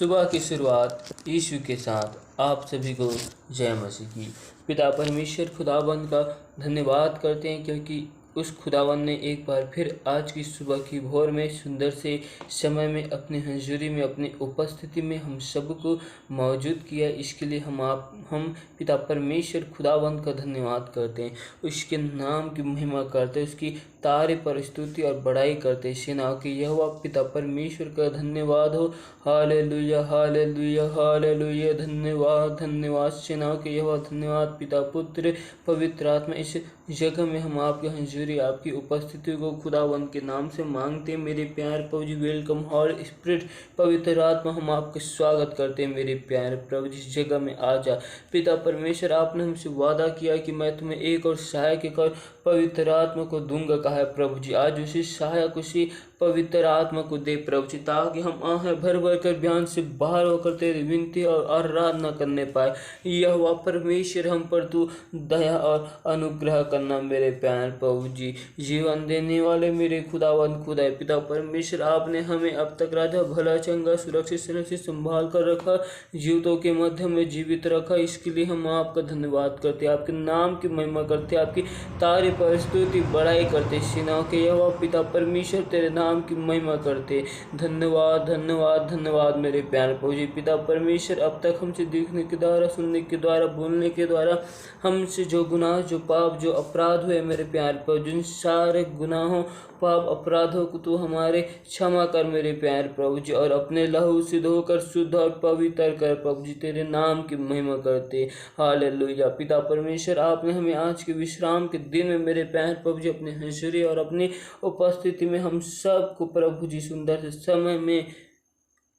सुबह की शुरुआत यीशु के साथ आप सभी को जय मसीह की। पिता परमेश्वर खुदावंद का धन्यवाद करते हैं क्योंकि उस खुदावंद ने एक बार फिर आज की सुबह की भोर में सुंदर से समय में अपनी हजूरी में अपनी उपस्थिति में हम सबको मौजूद किया। इसके लिए हम पिता परमेश्वर खुदावंद का धन्यवाद करते हैं, उसके नाम की महिमा करते हैं, उसकी तारीफ और स्तुति और बड़ाई करते हैं। सेनाओं के यहोवा पिता परमेश्वर का धन्यवाद हो। Hallelujah hallelujah hallelujah. धन्यवाद धन्यवाद सेनाओं के यहोवा, धन्यवाद पिता पुत्र पवित्र आत्मा। इस जगह में हम आपकी हजूरी आपकी उपस्थिति को खुदावंद के नाम से मांगते हैं। मेरे प्यार प्रभु जी, वेलकम हॉल स्पिरिट पवित्र आत्मा, हम आपका स्वागत करते हैं। मेरे प्यार प्रभु जी, इस जगह में आ जा। पिता परमेश्वर, आपने हमसे वादा किया कि मैं तुम्हें एक और सहायक एक और पवित्र आत्मा को दूंगा, कहा है प्रभु जी। आज उसी सहायक उसी पवित्र आत्मा को दे प्रभु जी, ताकि हम आहें भर भर कर बयान से बाहर होकर तेरी विनती और आराधना करने पाए। यहोवा परमेश्वर, हम पर तू दया और अनुग्रह करना मेरे प्यार प्रभु जी। जीवन देने वाले मेरे खुदावंद खुदा पिता परमेश्वर, आपने हमें अब तक राजा भला चंगा सुरक्षित सुरक्षित संभाल कर रखा, जीवितों के मध्य में जीवित रखा। इसके लिए हम आपका धन्यवाद करते, आपके नाम की महिमा करते, आपकी तारीफ और स्तुति बड़ाई करते। सेनाओं के यहोवा पिता परमेश्वर, तेरे नाम की महिमा करते। धन्यवाद धन्यवाद धन्यवाद मेरे प्यारे प्रभु जी। पिता परमेश्वर, अब तक हमसे देखने के द्वारा, सुनने के द्वारा, बोलने के द्वारा हमसे जो गुनाह, जो पाप, जो अपराध हुए मेरे प्यारे प्रभु, जिन सारे गुनाहों पाप अपराधों को तू हमारे क्षमा कर मेरे प्यारे प्रभु जी, और अपने लहू से धोकर शुद्ध और पवित्र कर प्रभु जी। तेरे नाम की महिमा करते। हालेलुया। पिता परमेश्वर, आपने हमें आज के विश्राम के दिन में मेरे प्यारे प्रभु जी अपने हजूरी और अपनी उपस्थिति में हम सबको प्रभु जी सुंदर से समय में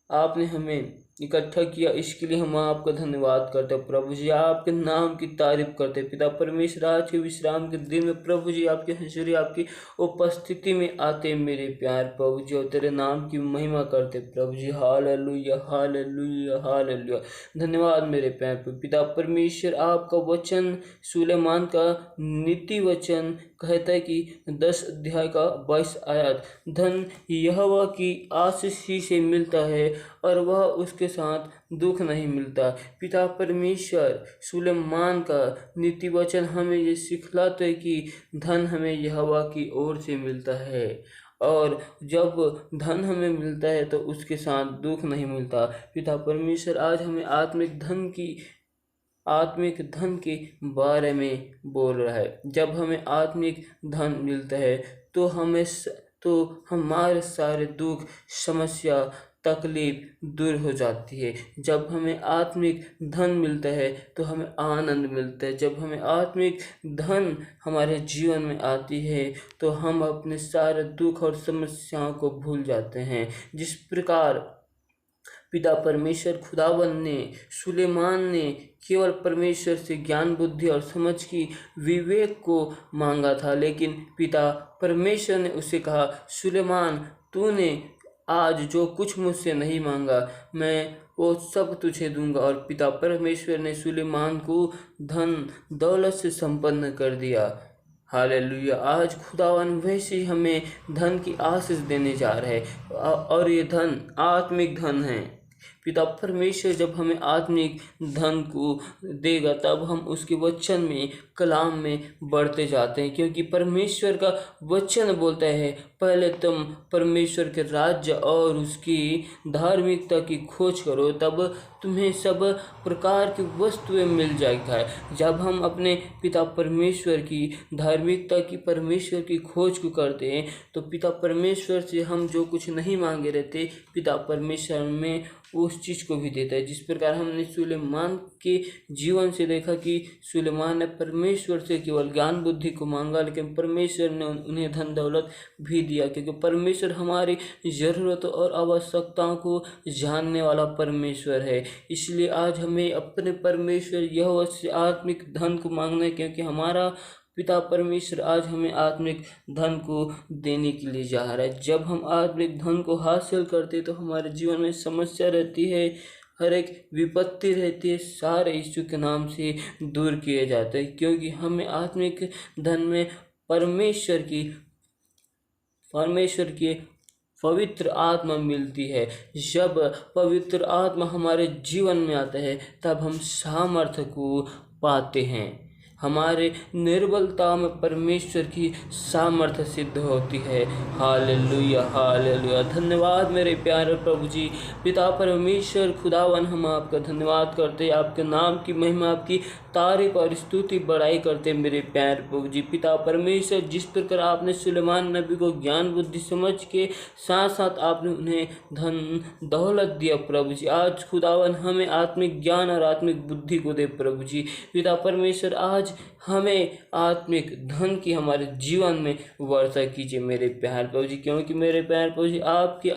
आपने हमें इकट्ठा किया। इसके लिए हम आपका धन्यवाद करते हैं प्रभु जी, आपके नाम की तारीफ करते हैं। पिता परमेश्वर, आज के विश्राम के दिन में प्रभु जी आपके हजूरी आपकी उपस्थिति में आते मेरे प्यार प्रभु जी, और तेरे नाम की महिमा करते प्रभु जी। Hallelujah hallelujah hallelujah. धन्यवाद मेरे प्यार पिता परमेश्वर। आपका वचन सुलेमान का नीति वचन कहता है कि 10 अध्याय का 22 आयत, धन यहोवा की आशीष ही से मिलता है और वह उसके साथ दुख नहीं मिलता। पिता परमेश्वर, सुलेमान का नीति वचन हमें ये सिखलाता है कि धन हमें यहोवा की ओर से मिलता है, और जब धन हमें मिलता है तो उसके साथ दुख नहीं मिलता। पिता परमेश्वर आज हमें आत्मिक धन के बारे में बोल रहा है। जब हमें आत्मिक धन मिलता है तो हमारे सारे दुख, समस्या, तकलीफ दूर हो जाती है। जब हमें आत्मिक धन मिलता है तो हमें आनंद मिलता है। जब हमें आत्मिक धन हमारे जीवन में आती है तो हम अपने सारे दुख और समस्याओं को भूल जाते हैं। जिस प्रकार पिता परमेश्वर खुदावंद ने, सुलेमान ने केवल परमेश्वर से ज्ञान, बुद्धि और समझ की विवेक को मांगा था, लेकिन पिता परमेश्वर ने उसे कहा, सुलेमान, तूने आज जो कुछ मुझसे नहीं मांगा मैं वो सब तुझे दूंगा। और पिता परमेश्वर ने सुलेमान को धन दौलत से संपन्न कर दिया। हालेलुया। आज खुदावन वैसे ही हमें धन की आशीष देने जा रहे हैं, और ये धन आत्मिक धन है। पिता परमेश्वर जब हमें आत्मिक धन को देगा तब हम उसके वचन में, कलाम में बढ़ते जाते हैं, क्योंकि परमेश्वर का वचन बोलता है, पहले तुम परमेश्वर के राज्य और उसकी धार्मिकता की खोज करो, तब तुम्हें सब प्रकार की वस्तुएं मिल जाएगा। जब हम अपने पिता परमेश्वर की धार्मिकता की, परमेश्वर की खोज को करते हैं तो पिता परमेश्वर से हम जो कुछ नहीं मांगे रहते, पिता परमेश्वर में उस चीज़ को भी देता है। जिस प्रकार हमने सुलेमान के जीवन से देखा कि सुलेमान ने परमेश्वर से केवल ज्ञान बुद्धि को मांगा, लेकिन परमेश्वर ने उन्हें धन दौलत भी दिया, क्योंकि परमेश्वर हमारी ज़रूरतों और आवश्यकताओं को जानने वाला परमेश्वर है। इसलिए आज हमें अपने परमेश्वर यहोवा से आत्मिक धन को मांगना है, क्योंकि हमारा पिता परमेश्वर आज हमें आत्मिक धन को देने के लिए जा रहा है। जब हम आत्मिक धन को हासिल करते तो हमारे जीवन में समस्या रहती है, हर एक विपत्ति रहती है, सारे यीशु के नाम से दूर किए जाते हैं, क्योंकि हमें आत्मिक धन में परमेश्वर की पवित्र आत्मा मिलती है। जब पवित्र आत्मा हमारे जीवन में आता है तब हम सामर्थ्य को पाते हैं। हमारे निर्बलता में परमेश्वर की सामर्थ्य सिद्ध होती है। Hallelujah, hallelujah. धन्यवाद मेरे प्यारे प्रभु जी। पिता परमेश्वर खुदावन, हम आपका धन्यवाद करते, आपके नाम की महिमा, आपकी तारीफ और स्तुति बड़ाई करते मेरे प्यारे प्रभु जी। पिता परमेश्वर, जिस प्रकार आपने सुलेमान नबी को ज्ञान बुद्धि समझ के साथ साथ आपने उन्हें धन दौलत दिया प्रभु जी, आज खुदावन हमें आत्मिक ज्ञान और आत्मिक बुद्धि को दे प्रभु जी। पिता परमेश्वर, आज हमें आत्मिक धन की हमारे जीवन में वर्षा कीजिए मेरे प्यारे प्रभु जी, क्योंकि मेरे प्यारे प्रभु जी आपके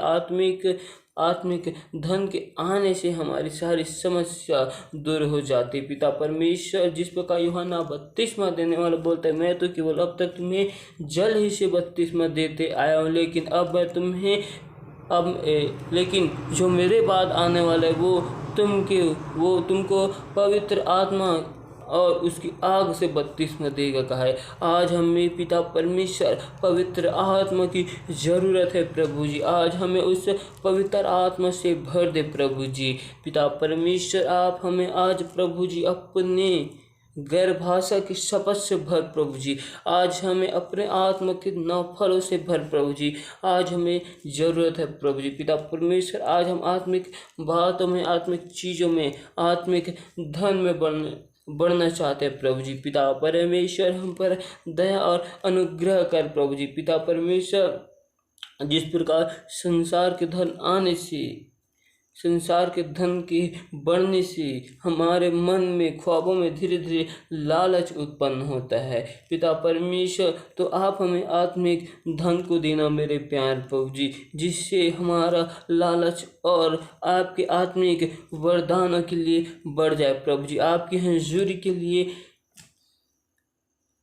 आत्मिक धन के आने से हमारी सारी समस्या दूर हो जाती। पिता परमेश्वर, जिस प्रकार यूहन्ना बपतिस्मा देने वाला बोलता है, मैं तो केवल अब तक तुम्हें जल ही से बपतिस्मा देते आया हूँ, लेकिन अब मैं लेकिन जो मेरे बाद आने वाला है वो तुमको पवित्र आत्मा और उसकी आग से बपतिस्मा देगा कहा है। आज हमें पिता परमेश्वर पवित्र आत्मा की ज़रूरत है प्रभु जी। आज हमें उस पवित्र आत्मा से भर दे प्रभु जी। पिता परमेश्वर, आप हमें आज प्रभु जी अपने गैर भाषा की शपथ से भर प्रभु जी। आज हमें अपने आत्मा के नौफलों से भर प्रभु जी। आज हमें ज़रूरत है प्रभु जी। पिता परमेश्वर, आज हम आत्मिक बातों में, आत्मिक चीज़ों में, आत्मिक धन में बढ़ना चाहते हैं प्रभु जी। पिता परमेश्वर, हम पर दया और अनुग्रह कर प्रभु जी। पिता परमेश्वर, जिस प्रकार संसार के धन के बढ़ने से हमारे मन में, ख्वाबों में धीरे धीरे लालच उत्पन्न होता है। पिता परमेश्वर, तो आप हमें आत्मिक धन को देना मेरे प्यार प्रभु जी, जिससे हमारा लालच और आपके आत्मिक वरदानों के लिए बढ़ जाए प्रभु जी, आपकी हजूरी के लिए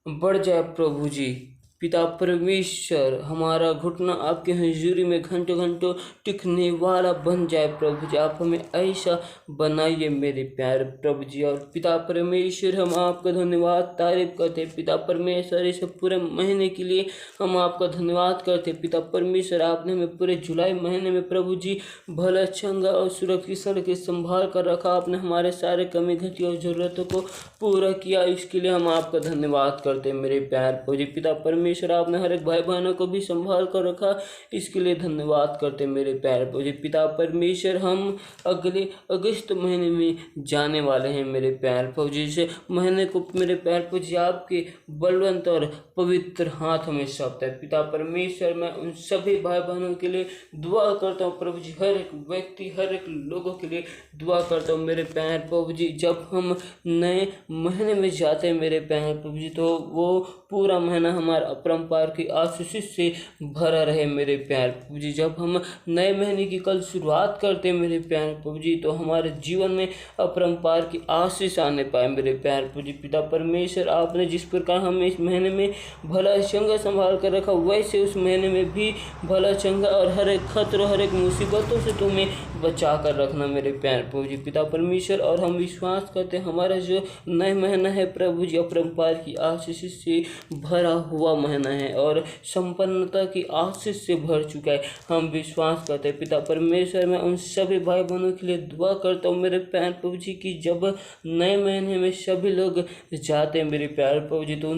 बढ़ जाए प्रभु जी। पिता परमेश्वर, हमारा घुटना आपके हजूरी में घंटों घंटों टिकने वाला बन जाए प्रभु जी। आप हमें ऐसा बनाइए मेरे प्यारे प्रभु जी। और पिता परमेश्वर, हम आपका धन्यवाद तारीफ करते हैं पिता परमेश्वर, इस पूरे महीने के लिए हम आपका धन्यवाद करते हैं पिता परमेश्वर। आपने हमें पूरे जुलाई महीने में प्रभु जी भला चंगा और सुरक्षित के संभाल कर रखा। आपने हमारे सारे कमी घटी और ज़रूरतों को पूरा किया, इसके लिए हम आपका धन्यवाद करते हैं मेरे प्यारे प्रभु जी। पिता परमेश्वर, आपने हर एक भाई बहनों को भी संभाल कर रखा, इसके लिए धन्यवाद करते मेरे प्यारे प्रभु जी। पिता परमेश्वर, हम अगले अगस्त महीने में जाने वाले हैं मेरे प्यारे प्रभु जी। इस महीने को मेरे प्यारे प्रभु जी आपके बलवंत और पवित्र हाथ में सौंपता है पिता परमेश्वर। मैं उन सभी भाई बहनों के लिए दुआ करता हूँ प्रभु जी, हर एक व्यक्ति, हर एक लोगों के लिए दुआ करता हूँ मेरे प्यारे प्रभु जी। जब हम नए महीने में जाते हैं मेरे प्यारे प्रभु जी, तो वो पूरा महीना हमारा अपरंपार की आशीष से भरा रहे मेरे प्यारे प्रभु जी। जब हम नए महीने की कल शुरुआत करते हैं मेरे प्यारे प्रभु जी, तो हमारे जीवन में अपरंपार की आशीष आने पाए मेरे प्यारे प्रभु जी। पिता परमेश्वर, आपने जिस प्रकार हमें इस महीने में भला चंगा संभाल कर रखा, वैसे उस महीने में भी भला चंगा और हर एक खतरों, हर एक मुसीबतों से तुम्हें बचा कर रखना मेरे प्यारे प्रभु जी। पिता परमेश्वर, और हम विश्वास करते हैं हमारा जो नया महीना है प्रभु जी, अपरंपार की आशीष से भरा हुआ महीना है और संपन्नता की आशीष से भर चुका है। हम विश्वास करते हैं पिता परमेश्वर। मैं उन सभी भाई बहनों के लिए दुआ करता हूँ मेरे प्यारे प्रभु जी की जब नए महीने में सभी लोग जाते हैं मेरे प्यारे प्रभु जी, तो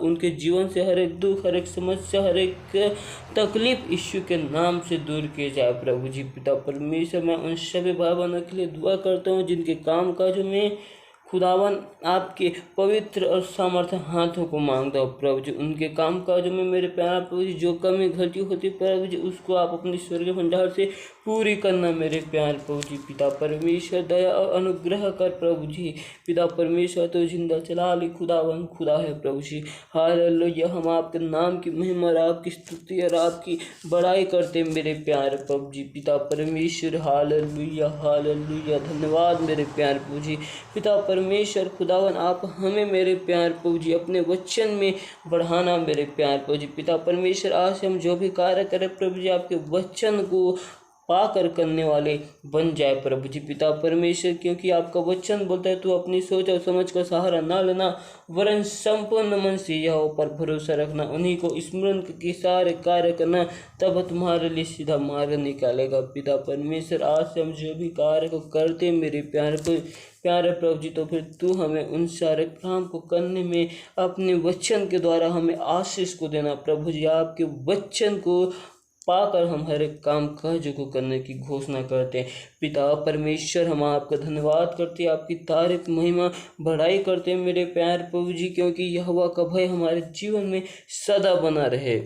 उनके जीवन से हर एक दुख, हर एक समस्या, हर एक तकलीफ यीशु के नाम से दूर किए जाए प्रभु जी। पिता परमेश्वर, मैं उन सभी भाई बहनों के लिए दुआ करता हूँ जिनके काम काजों में खुदावन आपके पवित्र और सामर्थ्य हाथों को मांगता हूँ प्रभु जी। उनके काम काजों में मेरे प्यारे प्रभु जी जो कमी घटी होती प्रभु जी, उसको आप अपने स्वर्गीय भंडार से पूरी करना मेरे प्यारे प्रभु जी। पिता परमेश्वर, दया और अनुग्रह कर प्रभु जी। पिता परमेश्वर, तो जिंदा चला ली खुदावन खुदा है प्रभु जी। हालेलुया। हम आपके नाम की महिमा और आपकी स्तुति और आपकी बड़ाई करते मेरे प्यारे प्रभु जी। पिता परमेश्वर, हालेलुया, हालेलुया। धन्यवाद मेरे प्यारे प्रभु जी। पिता परमेश्वर खुदावन, आप हमें मेरे प्यारे प्रभु जी अपने वचन में बढ़ाना मेरे प्यारे प्रभु जी। पिता परमेश्वर, आज हम जो भी कार्य करें प्रभु जी, आपके वचन को पाकर करने वाले बन जाए प्रभु जी। पिता परमेश्वर, क्योंकि आपका वचन बोलता है तू अपनी सोच और समझ का सहारा ना लेना, वरन संपूर्ण मन से यहोवा पर भरोसा रखना, उन्हीं को स्मरण के सारे कार्य करना, तब तुम्हारे लिए सीधा मार्ग निकालेगा। पिता परमेश्वर, आज से हम जो भी कार्य को करते मेरे प्यारे प्रभु जी, तो फिर तू हमें उन सारे काम को करने में अपने वचन के द्वारा हमें आशीष को देना प्रभु जी। आपके वचन को पाकर हम हर एक काम काज को करने की घोषणा करते हैं। पिता परमेश्वर, हम आपका धन्यवाद करते हैं, आपकी तारीफ महिमा बढ़ाई करते हैं मेरे प्यारे प्रभु जी, क्योंकि यहोवा का भय हमारे जीवन में सदा बना रहे।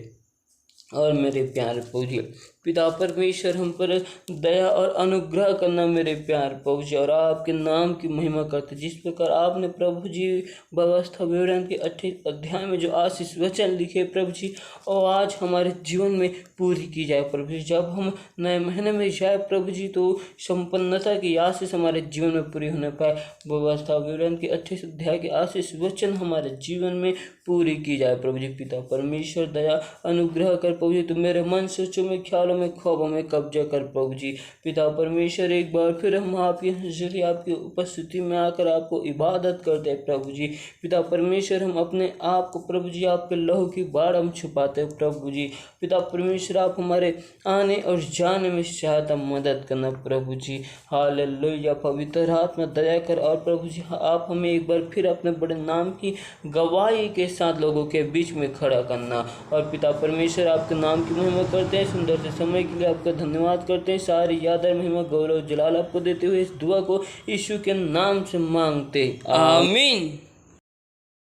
और मेरे प्यारे प्रभु जी, पिता परमेश्वर, हम पर दया और अनुग्रह करना मेरे प्यार प्रभु जी, और आपके नाम की महिमा करते, जिस प्रकार आपने प्रभु जी व्यवस्था विवरण के 28 अध्याय में जो आशीष वचन लिखे प्रभु जी, और आज हमारे जीवन में पूरी की जाए प्रभु जी। जब हम नए महीने में जाए प्रभु जी, तो संपन्नता की आशीष हमारे जीवन में पूरी होने पाए। व्यवस्था विवरण के 28 अध्याय के आशीष वचन हमारे जीवन में पूरी की जाए प्रभु जी। पिता परमेश्वर, दया अनुग्रह कर प्रभु जी, तुम मेरे मन सोचों में ख्यालों में ख्वाबों में कब्जा कर प्रभु जी। पिता परमेश्वर, एक बार फिर हम आपकी हज़ूरी आपकी उपस्थिति में आकर आपको इबादत करते हैं प्रभु जी। पिता परमेश्वर, हम अपने आप को प्रभु जी आपके लहू की बाढ़ हम छुपाते हैं प्रभु जी। पिता परमेश्वर, आप हमारे आने और जाने में सहायता मदद करना प्रभु जी। हालेलुया। पवित्र आत्मा दया कर, और प्रभु जी आप हमें एक बार फिर अपने बड़े नाम की गवाही के साथ लोगों के बीच में खड़ा करना। और पिता परमेश्वर, आपके नाम की महिमा करते हैं, सुंदर से समय के लिए आपका धन्यवाद करते हैं। सारी याद महिमा गौरव जलाल आपको देते हुए इस दुआ को यीशु के नाम से मांगते, आमीन।